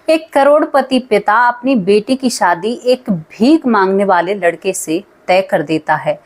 एक करोड़पति पिता अपनी बेटी की शादी एक भीख मांगने वाले लड़के से तय कर देता है।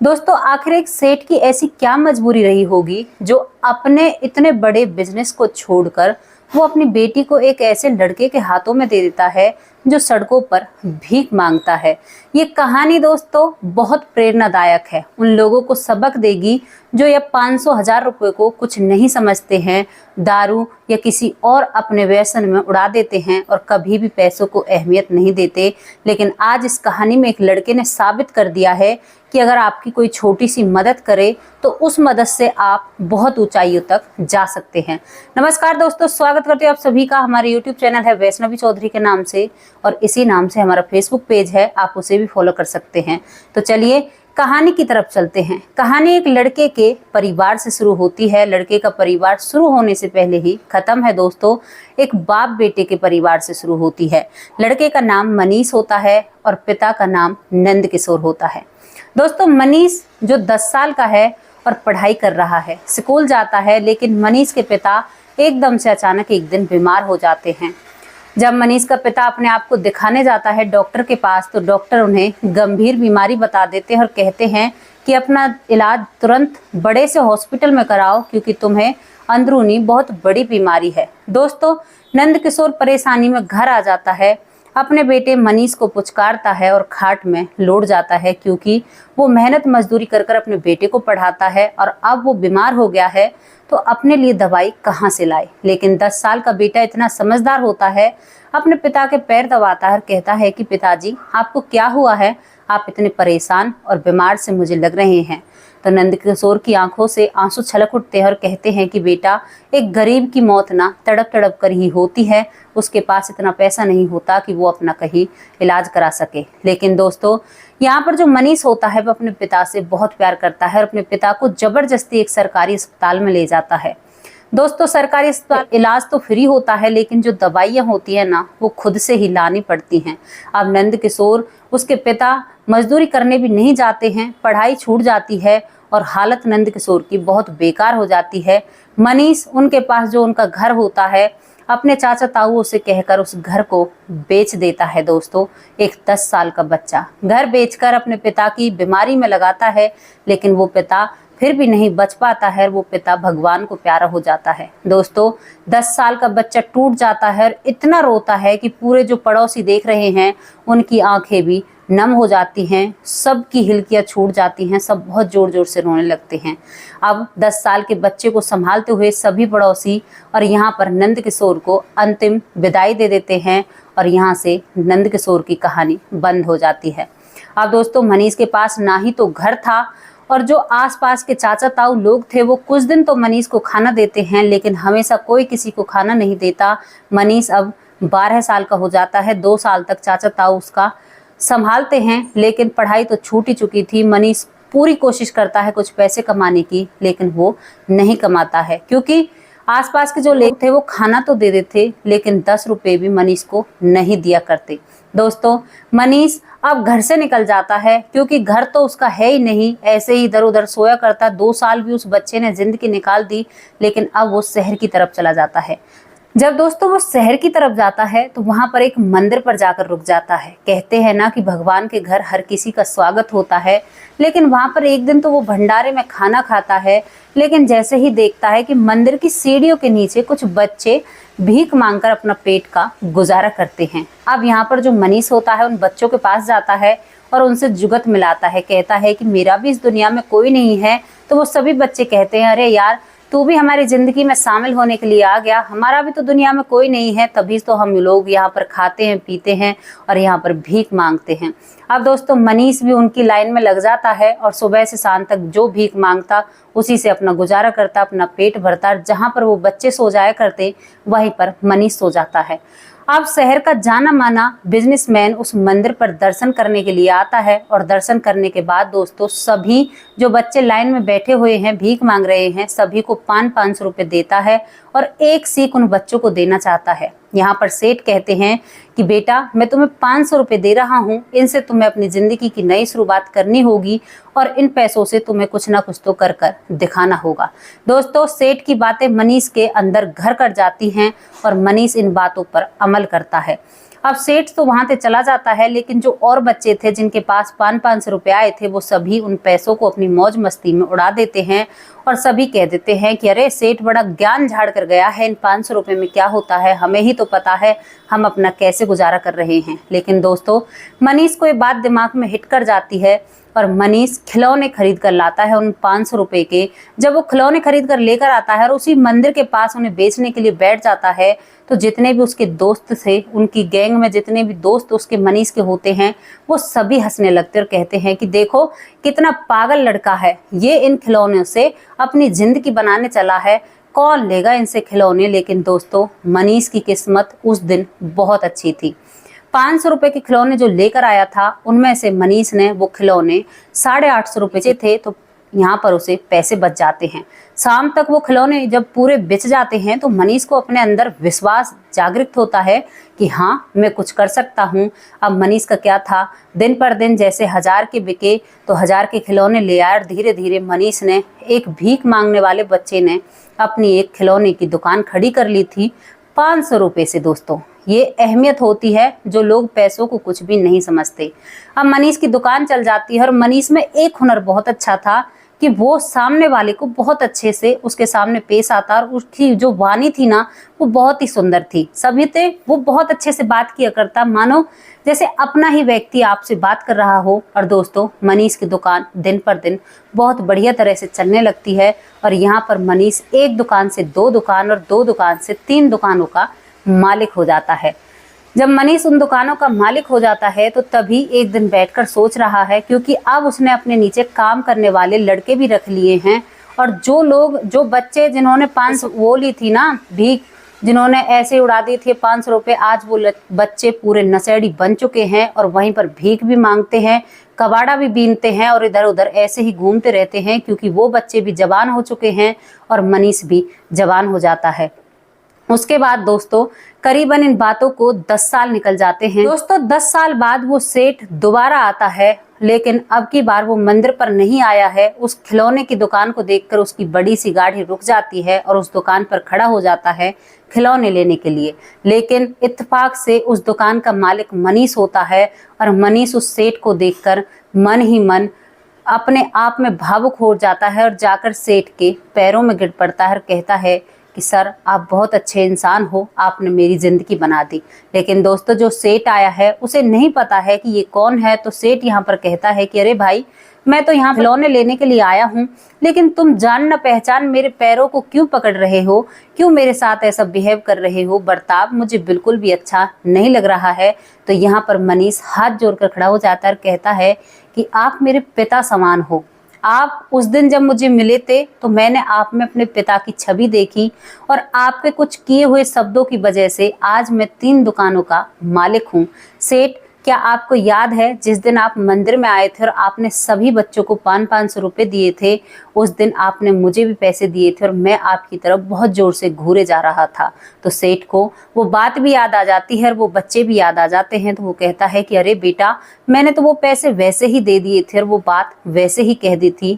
दोस्तों, आखिर एक सेठ की ऐसी क्या मजबूरी रही होगी जो अपने इतने बड़े बिजनेस को छोड़कर वो अपनी बेटी को एक ऐसे लड़के के हाथों में दे देता है जो सड़कों पर भीख मांगता है। ये कहानी दोस्तों बहुत प्रेरणादायक है, उन लोगों को सबक देगी जो ये 500,000 रुपए को कुछ नहीं समझते हैं, दारू या किसी और अपने व्यसन में उड़ा देते हैं और कभी भी पैसों को अहमियत नहीं देते। लेकिन आज इस कहानी में एक लड़के ने साबित कर दिया है कि अगर आपकी कोई छोटी सी मदद करे तो उस मदद से आप बहुत ऊंचाइयों तक जा सकते हैं। नमस्कार दोस्तों, स्वागत करते हैं आप सभी का। हमारे YouTube चैनल है वैष्णवी चौधरी के नाम से और इसी नाम से हमारा Facebook पेज है, आप उसे भी फॉलो कर सकते हैं। तो चलिए कहानी की तरफ चलते हैं। कहानी एक लड़के के परिवार से शुरू होती है। लड़के का परिवार शुरू होने से पहले ही खत्म है दोस्तों। एक बाप बेटे के परिवार से शुरू होती है। लड़के का नाम मनीष होता है और पिता का नाम नंद किशोर होता है। दोस्तों, मनीष जो 10 साल का है और पढ़ाई कर रहा है, स्कूल जाता है, लेकिन मनीष के पिता एकदम से अचानक एक दिन बीमार हो जाते हैं। जब मनीष का पिता अपने आप को दिखाने जाता है डॉक्टर के पास, तो डॉक्टर उन्हें गंभीर बीमारी बता देते हैं और कहते हैं कि अपना इलाज तुरंत बड़े से हॉस्पिटल में कराओ क्योंकि तुम्हें अंदरूनी बहुत बड़ी बीमारी है। दोस्तों, नंद किशोर परेशानी में घर आ जाता है, अपने बेटे मनीष को पुचकारता है और खाट में लौट जाता है क्योंकि वो मेहनत मजदूरी कर कर अपने बेटे को पढ़ाता है और अब वो बीमार हो गया है तो अपने लिए दवाई कहाँ से लाए। लेकिन 10 साल का बेटा इतना समझदार होता है, अपने पिता के पैर दबाता है और कहता है कि पिताजी, आपको क्या हुआ है? आप इतने परेशान और बीमार से मुझे लग रहे हैं। तो नंद किशोर की आंखों से आंसू छलक उठते हैं और कहते हैं कि बेटा, एक गरीब की मौत ना तड़प तड़प कर ही होती है। उसके पास इतना पैसा नहीं होता कि वो अपना कहीं इलाज करा सके। लेकिन दोस्तों, यहाँ पर जो मनीष होता है वो अपने पिता से बहुत प्यार करता है और अपने पिता को जबरदस्ती एक सरकारी अस्पताल में ले जाता है। दोस्तों, सरकारी अस्पताल इलाज तो फ्री होता है, लेकिन जो दवाइयाँ होती है ना, वो खुद से ही लानी पड़ती हैं। अब नंद किशोर, उसके पिता मजदूरी करने भी नहीं जाते हैं, पढ़ाई छूट जाती है और हालत नंद किशोर की बहुत बेकार हो जाती है। मनीष उनके पास जो उनका घर होता है, अपने चाचा ताऊओं से कहकर उस घर को बेच देता है। दोस्तों, एक 10 साल का बच्चा घर बेचकर अपने पिता की बीमारी में लगाता है, लेकिन वो पिता फिर भी नहीं बच पाता है। वो पिता भगवान को प्यारा हो जाता है। दोस्तों, 10 साल का बच्चा टूट जाता है और इतना रोता है कि पूरे जो पड़ोसी देख रहे हैं उनकी आंखें भी नम हो जाती हैं, सबकी हिलकियां छूट जाती हैं, सब बहुत जोर जोर से रोने लगते हैं। अब 10 साल के बच्चे को संभालते हुए सभी पड़ोसी और यहाँ पर नंद किशोर को अंतिम विदाई दे देते हैं और यहाँ से नंद किशोर की कहानी बंद हो जाती है। अब दोस्तों, मनीष के पास ना ही तो घर था और जो आसपास के चाचा ताऊ लोग थे वो कुछ दिन तो मनीष को खाना देते हैं, लेकिन हमेशा कोई किसी को खाना नहीं देता। मनीष अब 12 साल का हो जाता है। 2 साल तक चाचा ताऊ उसका संभालते हैं, लेकिन पढ़ाई तो छूट ही चुकी थी। मनीष पूरी कोशिश करता है कुछ पैसे कमाने की, लेकिन वो नहीं कमाता है क्योंकि आसपास के जो लोग थे वो खाना तो दे देते, लेकिन 10 रुपए भी मनीष को नहीं दिया करते। दोस्तों, मनीष अब घर से निकल जाता है क्योंकि घर तो उसका है ही नहीं, ऐसे ही इधर उधर सोया करता। 2 साल भी उस बच्चे ने जिंदगी निकाल दी, लेकिन अब वो शहर की तरफ चला जाता है। जब दोस्तों वो शहर की तरफ जाता है तो वहां पर एक मंदिर पर जाकर रुक जाता है। कहते हैं ना कि भगवान के घर हर किसी का स्वागत होता है, लेकिन वहां पर एक दिन तो वो भंडारे में खाना खाता है, लेकिन जैसे ही देखता है कि मंदिर की सीढ़ियों के नीचे कुछ बच्चे भीख मांगकर अपना पेट का गुजारा करते हैं। अब यहाँ पर जो मनीष होता है उन बच्चों के पास जाता है और उनसे जुगत मिलाता है। कहता है कि मेरा भी इस दुनिया में कोई नहीं है। तो वो सभी बच्चे कहते हैं, अरे यार, तू भी हमारी जिंदगी में शामिल होने के लिए आ गया, हमारा भी तो दुनिया में कोई नहीं है, तभी तो हम लोग यहाँ पर खाते हैं, पीते हैं और यहाँ पर भीख मांगते हैं। अब दोस्तों, मनीष भी उनकी लाइन में लग जाता है और सुबह से शाम तक जो भीख मांगता उसी से अपना गुजारा करता, अपना पेट भरता। जहाँ पर वो बच्चे सो जाया करते वहीं पर मनीष सो जाता है। अब शहर का जाना माना बिजनेसमैन उस मंदिर पर दर्शन करने के लिए आता है और दर्शन करने के बाद दोस्तों, सभी जो बच्चे लाइन में बैठे हुए हैं, भीख मांग रहे हैं, सभी को 500 रुपए देता है और एक सीख उन बच्चों को देना चाहता है। यहाँ पर सेठ कहते हैं कि बेटा मैं तुम्हें 500 रुपये दे रहा हूँ, इनसे तुम्हें अपनी ज़िंदगी की नई शुरुआत करनी होगी और इन पैसों से तुम्हें कुछ ना कुछ तो कर कर दिखाना होगा। दोस्तों, सेठ की बातें मनीष के अंदर घर कर जाती हैं और मनीष इन बातों पर अमल करता है। अब सेठ तो वहां से चला जाता है, लेकिन जो और बच्चे थे जिनके पास 500 रुपए आए थे, वो सभी उन पैसों को अपनी मौज मस्ती में उड़ा देते हैं और सभी कह देते हैं कि अरे सेठ बड़ा ज्ञान झाड़ कर गया है, इन 500 रुपए में क्या होता है, हमें ही तो पता है हम अपना कैसे गुजारा कर रहे हैं। लेकिन दोस्तों, मनीष को ये बात दिमाग में हिट कर जाती है और मनीष खिलौने खरीद कर लाता है उन 500 रुपए के। जब वो खिलौने खरीद कर लेकर आता है और उसी मंदिर के पास उन्हें बेचने के लिए बैठ जाता है, तो जितने भी उसके दोस्त थे, उनकी गैंग में जितने भी दोस्त उसके मनीष के होते हैं, वो सभी हंसने लगते और कहते हैं कि देखो कितना पागल लड़का है, ये इन खिलौनों से अपनी जिंदगी बनाने चला है, कौन लेगा इनसे खिलौने। लेकिन दोस्तों, मनीष की किस्मत उस दिन बहुत अच्छी थी। 500 रुपए के खिलौने जो लेकर आया था, उनमें से मनीष ने वो खिलौने 850 रुपए थे, तो यहाँ पर उसे पैसे बच जाते हैं। शाम तक वो खिलौने जब पूरे बिच जाते हैं, तो मनीष को अपने अंदर विश्वास जागृत होता है कि हाँ, मैं कुछ कर सकता हूँ। अब मनीष का क्या था, दिन पर दिन जैसे 1000 के बिके तो 1000 के खिलौने ले आए और धीरे धीरे मनीष ने, एक भीख मांगने वाले बच्चे ने, अपनी एक खिलौने की दुकान खड़ी कर ली थी 500 रुपए से। दोस्तों, ये अहमियत होती है जो लोग पैसों को कुछ भी नहीं समझते। अब मनीष की दुकान चल जाती है और मनीष में एक हुनर बहुत अच्छा था कि वो सामने वाले को बहुत अच्छे से उसके सामने पेश आता, और उसकी जो वाणी थी ना, वो बहुत ही सुंदर थी। सभी थे वो बहुत अच्छे से बात किया करता, मानो जैसे अपना ही व्यक्ति आपसे बात कर रहा हो। और दोस्तों, मनीष की दुकान दिन पर दिन बहुत बढ़िया तरह से चलने लगती है और यहाँ पर मनीष एक दुकान से 2 दुकान और 2 दुकान से 3 दुकानों का मालिक हो जाता है। जब मनीष उन दुकानों का मालिक हो जाता है, तो तभी एक दिन बैठकर सोच रहा है, क्योंकि अब उसने अपने नीचे काम करने वाले लड़के भी रख लिए हैं, और जो बच्चे जिन्होंने 500 वो ली थी ना भीख, जिन्होंने ऐसे उड़ा दी थी 500 रुपये, आज वो बच्चे पूरे नशेड़ी बन चुके हैं और वहीं पर भीख भी मांगते हैं, कबाड़ा भी बीनते हैं और इधर उधर ऐसे ही घूमते रहते हैं, क्योंकि वो बच्चे भी जवान हो चुके हैं और मनीष भी जवान हो जाता है। उसके बाद दोस्तों, करीबन इन बातों को 10 साल निकल जाते हैं। दोस्तों, 10 साल बाद वो सेठ दोबारा आता है, लेकिन अब की बार वो मंदिर पर नहीं आया है। उस खिलौने की दुकान को देखकर उसकी बड़ी सी गाड़ी रुक जाती है और उस दुकान पर खड़ा हो जाता है खिलौने लेने के लिए। लेकिन इत्तेफाक से उस दुकान का मालिक मनीष होता है और मनीष उस सेठ को देखकर मन ही मन अपने आप में भावुक हो जाता है और जाकर सेठ के पैरों में गिर पड़ता है और कहता है कि सर, आप बहुत अच्छे इंसान हो, आपने मेरी ज़िंदगी बना दी। लेकिन दोस्तों, जो सेठ आया है उसे नहीं पता है कि ये कौन है। तो सेठ यहाँ पर कहता है कि अरे भाई, मैं तो यहाँ खिलौने लेने के लिए आया हूँ, लेकिन तुम जान न पहचान मेरे पैरों को क्यों पकड़ रहे हो, क्यों मेरे साथ ऐसा बिहेव कर रहे हो, बर्ताव मुझे बिल्कुल भी अच्छा नहीं लग रहा है। तो यहाँ पर मनीष हाथ जोड़कर खड़ा हो जाता है और कहता है कि आप मेरे पिता समान हो। आप उस दिन जब मुझे मिले थे, तो मैंने आप में अपने पिता की छवि देखी और आपके कुछ किए हुए शब्दों की वजह से आज मैं 3 दुकानों का मालिक हूँ। सेठ, क्या आपको याद है जिस दिन आप मंदिर में आए थे और आपने सभी बच्चों को 500 रुपये दिए थे, उस दिन आपने मुझे भी पैसे दिए थे और मैं आपकी तरफ बहुत जोर से घूरे जा रहा था। तो सेठ को वो बात भी याद आ जाती है और वो बच्चे भी याद आ जाते हैं। तो वो कहता है कि अरे बेटा, मैंने तो वो पैसे वैसे ही दे दिए थे और वो बात वैसे ही कह दी थी,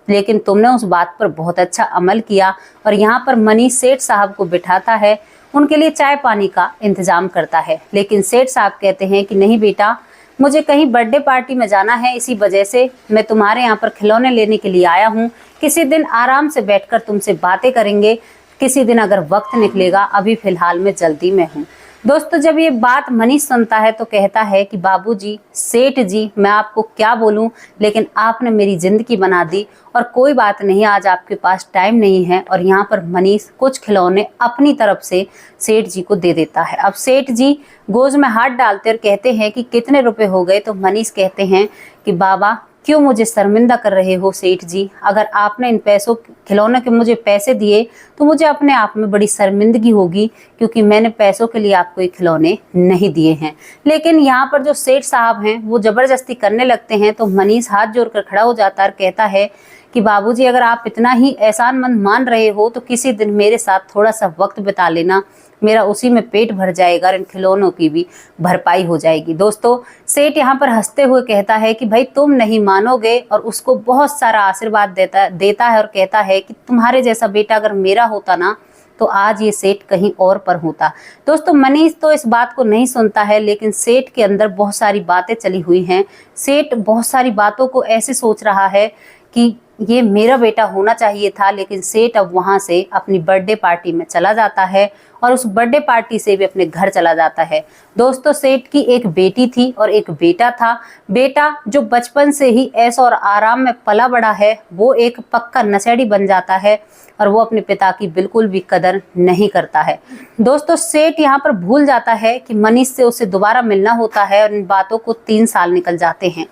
लेकिन तुमने उस बात पर बहुत अच्छा अमल किया। और यहाँ पर मनीष सेठ साहब को बिठाता है, उनके लिए चाय पानी का इंतजाम करता है। लेकिन सेठ साहब कहते हैं कि नहीं बेटा, मुझे कहीं बर्थडे पार्टी में जाना है, इसी वजह से मैं तुम्हारे यहाँ पर खिलौने लेने के लिए आया हूँ। किसी दिन आराम से बैठकर तुमसे बातें करेंगे, किसी दिन अगर वक्त निकलेगा, अभी फिलहाल मैं जल्दी में हूँ। दोस्तों, जब ये बात मनीष सुनता है तो कहता है कि बाबूजी, सेठ जी, मैं आपको क्या बोलूं, लेकिन आपने मेरी ज़िंदगी बना दी और कोई बात नहीं, आज आपके पास टाइम नहीं है। और यहाँ पर मनीष कुछ खिलौने अपनी तरफ से सेठ जी को दे देता है। अब सेठ जी गोद में हाथ डालते और कहते हैं कि कितने रुपए हो गए। तो मनीष कहते हैं कि बाबा, क्यों मुझे शर्मिंदा कर रहे हो सेठ जी, अगर आपने इन पैसों खिलौने के मुझे पैसे दिए तो मुझे अपने आप में बड़ी शर्मिंदगी होगी, क्योंकि मैंने पैसों के लिए आपको ये खिलौने नहीं दिए हैं। लेकिन यहाँ पर जो सेठ साहब हैं वो ज़बरदस्ती करने लगते हैं। तो मनीष हाथ जोड़कर खड़ा हो जाता है और कहता है कि बाबूजी अगर आप इतना ही एहसानमंद मान रहे हो तो किसी दिन मेरे साथ थोड़ा सा वक्त बिता लेना, मेरा उसी में पेट भर जाएगा और इन खिलौनों की भी भरपाई हो जाएगी। दोस्तों सेठ यहाँ पर हंसते हुए कहता है कि भाई तुम नहीं मानोगे, और उसको बहुत सारा आशीर्वाद देता है और कहता है कि तुम्हारे जैसा बेटा अगर मेरा होता ना तो आज ये सेठ कहीं और पर होता। दोस्तों मनीष तो इस बात को नहीं सुनता है, लेकिन सेठ के अंदर बहुत सारी बातें चली हुई हैं। सेठ बहुत सारी बातों को ऐसे सोच रहा है कि ये मेरा बेटा होना चाहिए था, लेकिन सेठ अब वहां से अपनी बर्थडे पार्टी में चला जाता है और उस बर्थडे पार्टी से भी अपने घर चला जाता है। दोस्तों सेठ की एक बेटी थी और एक बेटा था। बेटा जो बचपन से ही ऐश और आराम में पला बड़ा है, वो एक पक्का नशेड़ी बन जाता है और वो अपने पिता की बिल्कुल भी कदर नहीं करता है। दोस्तों सेठ यहाँ पर भूल जाता है कि मनीष से उसे दोबारा मिलना होता है और इन बातों को 3 साल निकल जाते हैं।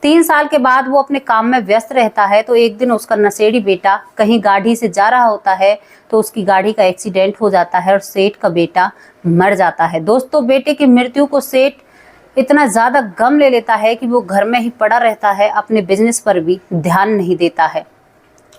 3 साल के बाद वो अपने काम में व्यस्त रहता है तो एक दिन उसका नशेड़ी बेटा कहीं गाड़ी से जा रहा होता है तो उसकी गाड़ी का एक्सीडेंट हो जाता है और सेठ का बेटा मर जाता है। दोस्तों बेटे की मृत्यु को सेठ इतना ज़्यादा गम ले लेता है कि वो घर में ही पड़ा रहता है, अपने बिजनेस पर भी ध्यान नहीं देता है।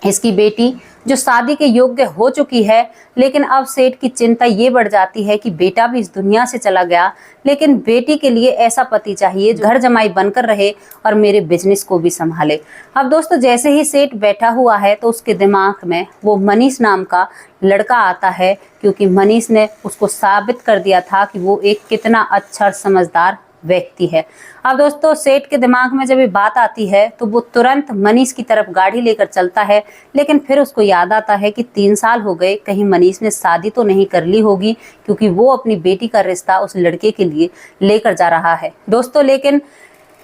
इसकी बेटी जो शादी के योग्य हो चुकी है, लेकिन अब सेठ की चिंता ये बढ़ जाती है कि बेटा भी इस दुनिया से चला गया, लेकिन बेटी के लिए ऐसा पति चाहिए जो घर जमाई बनकर रहे और मेरे बिजनेस को भी संभाले। अब दोस्तों जैसे ही सेठ बैठा हुआ है तो उसके दिमाग में वो मनीष नाम का लड़का आता है, क्योंकि मनीष ने उसको साबित कर दिया था कि वो एक कितना अच्छा समझदार व्यक्ति है। अब दोस्तों सेठ के दिमाग में जब ये बात आती है तो वो तुरंत मनीष की तरफ गाड़ी लेकर चलता है, लेकिन फिर उसको याद आता है कि 3 साल हो गए, कहीं मनीष ने शादी तो नहीं कर ली होगी, क्योंकि वो अपनी बेटी का रिश्ता उस लड़के के लिए लेकर जा रहा है। दोस्तों लेकिन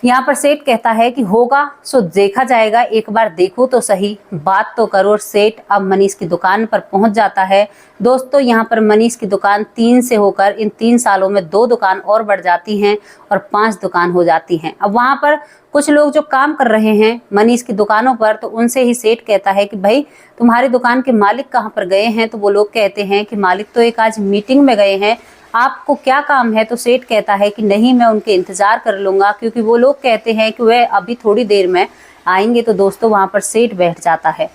यहाँ पर सेठ कहता है कि होगा सो देखा जाएगा, एक बार देखो तो सही, बात तो करो। और सेठ अब मनीष की दुकान पर पहुंच जाता है। दोस्तों यहाँ पर मनीष की दुकान 3 से होकर इन 3 सालों में 2 दुकान और बढ़ जाती हैं और 5 दुकान हो जाती हैं। अब वहाँ पर कुछ लोग जो काम कर रहे हैं मनीष की दुकानों पर, तो उनसे ही सेठ कहता है कि भाई तुम्हारी दुकान के मालिक कहाँ पर गए हैं? तो वो लोग कहते हैं कि मालिक तो एक आज मीटिंग में गए हैं, आपको क्या काम है? तो सेठ कहता है कि नहीं मैं उनके इंतजार कर लूँगा, क्योंकि वो लोग कहते हैं कि वह अभी थोड़ी देर में आएंगे। तो दोस्तों वहाँ पर सेठ बैठ जाता है।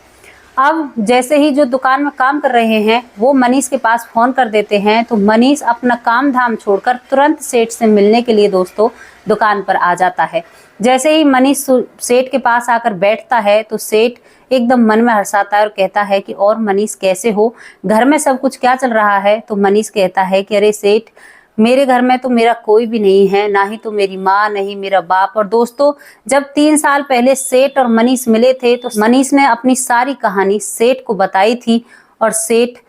अब जैसे ही जो दुकान में काम कर रहे हैं वो मनीष के पास फ़ोन कर देते हैं, तो मनीष अपना काम धाम छोड़कर तुरंत सेठ से मिलने के लिए दोस्तों दुकान पर आ जाता है। जैसे ही मनीष सेठ के पास आकर बैठता है तो सेठ एकदम मन में हर्षाता है और कहता है कि और मनीष कैसे हो, घर में सब कुछ क्या चल रहा है? तो मनीष कहता है कि अरे सेठ मेरे घर में तो मेरा कोई भी नहीं है, ना ही तो मेरी माँ, नहीं मेरा बाप। और दोस्तों जब 3 साल पहले सेठ और मनीष मिले थे तो मनीष ने अपनी सारी कहानी सेठ को बताई थी और सेठ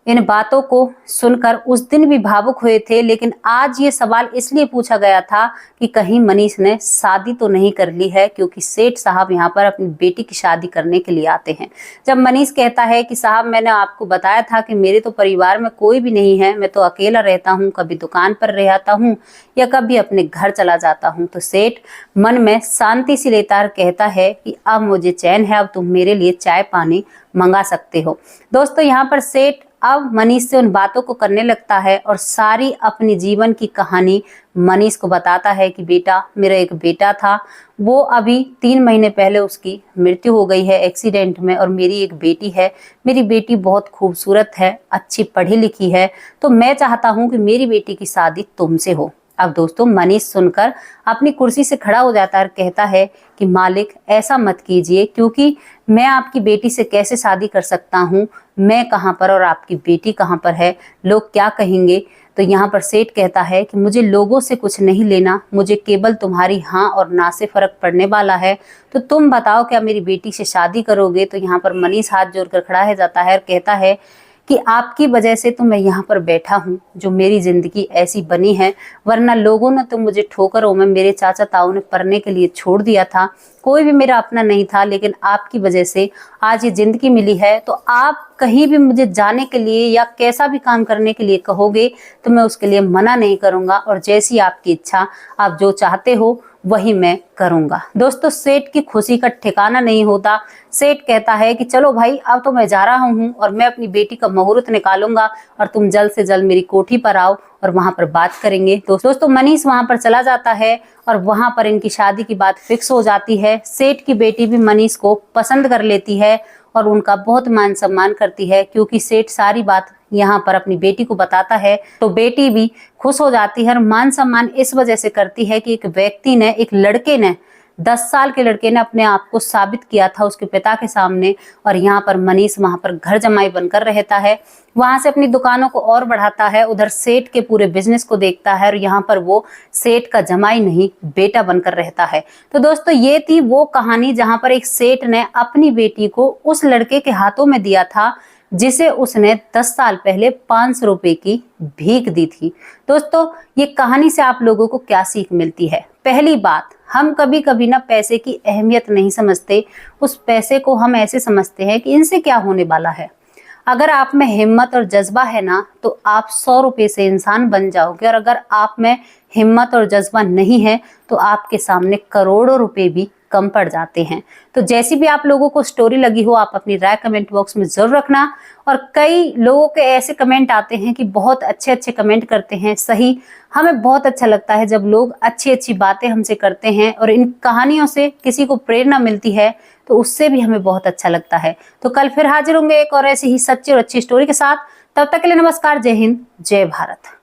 इन बातों को सुनकर उस दिन भी भावुक हुए थे। लेकिन आज ये सवाल इसलिए पूछा गया था कि कहीं मनीष ने शादी तो नहीं कर ली है, क्योंकि सेठ साहब यहाँ पर अपनी बेटी की शादी करने के लिए आते हैं। जब मनीष कहता है कि साहब मैंने आपको बताया था कि मेरे तो परिवार में कोई भी नहीं है, मैं तो अकेला रहता हूँ, कभी दुकान पर रहता हूँ या कभी अपने घर चला जाता हूँ। तो सेठ मन में शांति से लेता और कहता है कि अब मुझे चैन है, अब तुम मेरे लिए चाय पानी मंगा सकते हो। दोस्तों यहाँ पर सेठ अब मनीष से उन बातों को करने लगता है और सारी अपनी जीवन की कहानी मनीष को बताता है कि बेटा मेरा एक बेटा था, वो अभी 3 महीने पहले उसकी मृत्यु हो गई है एक्सीडेंट में, और मेरी एक बेटी है, मेरी बेटी बहुत खूबसूरत है, अच्छी पढ़ी लिखी है, तो मैं चाहता हूँ कि मेरी बेटी की शादी तुमसे हो। अब दोस्तों मनीष सुनकर अपनी कुर्सी से खड़ा हो जाता है और कहता है कि मालिक ऐसा मत कीजिए, क्योंकि मैं आपकी बेटी से कैसे शादी कर सकता हूँ, मैं कहाँ पर और आपकी बेटी कहाँ पर है, लोग क्या कहेंगे। तो यहाँ पर सेठ कहता है कि मुझे लोगों से कुछ नहीं लेना, मुझे केवल तुम्हारी हाँ और ना से फर्क पड़ने वाला है, तो तुम बताओ क्या मेरी बेटी से शादी करोगे? तो यहाँ पर मनीष हाथ जोड़कर खड़ा है जाता है और कहता है कि आपकी वजह से तो मैं यहाँ पर बैठा हूँ, जो मेरी ज़िंदगी ऐसी बनी है, वरना लोगों ने तो मुझे ठोकरों में मेरे चाचा ताऊ ने पढ़ने के लिए छोड़ दिया था, कोई भी मेरा अपना नहीं था, लेकिन आपकी वजह से आज ये ज़िंदगी मिली है। तो आप कहीं भी मुझे जाने के लिए या कैसा भी काम करने के लिए कहोगे तो मैं उसके लिए मना नहीं करूँगा, और जैसी आपकी इच्छा, आप जो चाहते हो वही मैं करूंगा। दोस्तों, सेठ की खुशी का ठिकाना नहीं होता। सेठ कहता है कि चलो भाई, अब तो मैं जा रहा हूँ और मैं अपनी बेटी का मुहूर्त निकालूंगा और तुम जल्द से जल्द मेरी कोठी पर आओ और वहां पर बात करेंगे। तो दोस्तों, मनीष वहां पर चला जाता है और वहां पर इनकी शादी की बात फिक्स हो जाती है। सेठ की बेटी भी मनीष को पसंद कर लेती है और उनका बहुत मान सम्मान करती है, क्योंकि सेठ सारी बात यहाँ पर अपनी बेटी को बताता है। तो बेटी भी खुश हो जाती है और मान सम्मान इस वजह से करती है कि एक व्यक्ति ने, एक लड़के ने, 10 साल के लड़के ने अपने आप को साबित किया था उसके पिता के सामने। और यहाँ पर मनीष वहां पर घर जमाई बनकर रहता है, वहां से अपनी दुकानों को और बढ़ाता है, उधर सेठ के पूरे बिजनेस को देखता है और यहाँ पर वो सेठ का जमाई नहीं, बेटा बनकर रहता है। तो दोस्तों, ये थी वो कहानी जहां पर एक सेठ ने अपनी बेटी को उस लड़के के हाथों में दिया था जिसे उसने 10 साल पहले 500 रुपए की भीख दी थी। दोस्तों, ये कहानी से आप लोगों को क्या सीख मिलती है? पहली बात, हम कभी कभी ना पैसे की अहमियत नहीं समझते। उस पैसे को हम ऐसे समझते हैं कि इनसे क्या होने वाला है। अगर आप में हिम्मत और जज्बा है ना, तो आप 100 रुपए से इंसान बन जाओगे, और अगर आप में हिम्मत और जज्बा नहीं है तो आपके सामने करोड़ों रुपए भी कम पड़ जाते हैं। तो जैसी भी आप लोगों को स्टोरी लगी हो, आप अपनी राय कमेंट बॉक्स में जरूर रखना। और कई लोगों के ऐसे कमेंट आते हैं कि बहुत अच्छे अच्छे कमेंट करते हैं। सही, हमें बहुत अच्छा लगता है जब लोग अच्छी अच्छी बातें हमसे करते हैं और इन कहानियों से किसी को प्रेरणा मिलती है, तो उससे भी हमें बहुत अच्छा लगता है। तो कल फिर हाजिर होंगे एक और ऐसी ही सच्ची और अच्छी स्टोरी के साथ। तब तक के लिए नमस्कार, जय हिंद, जय भारत।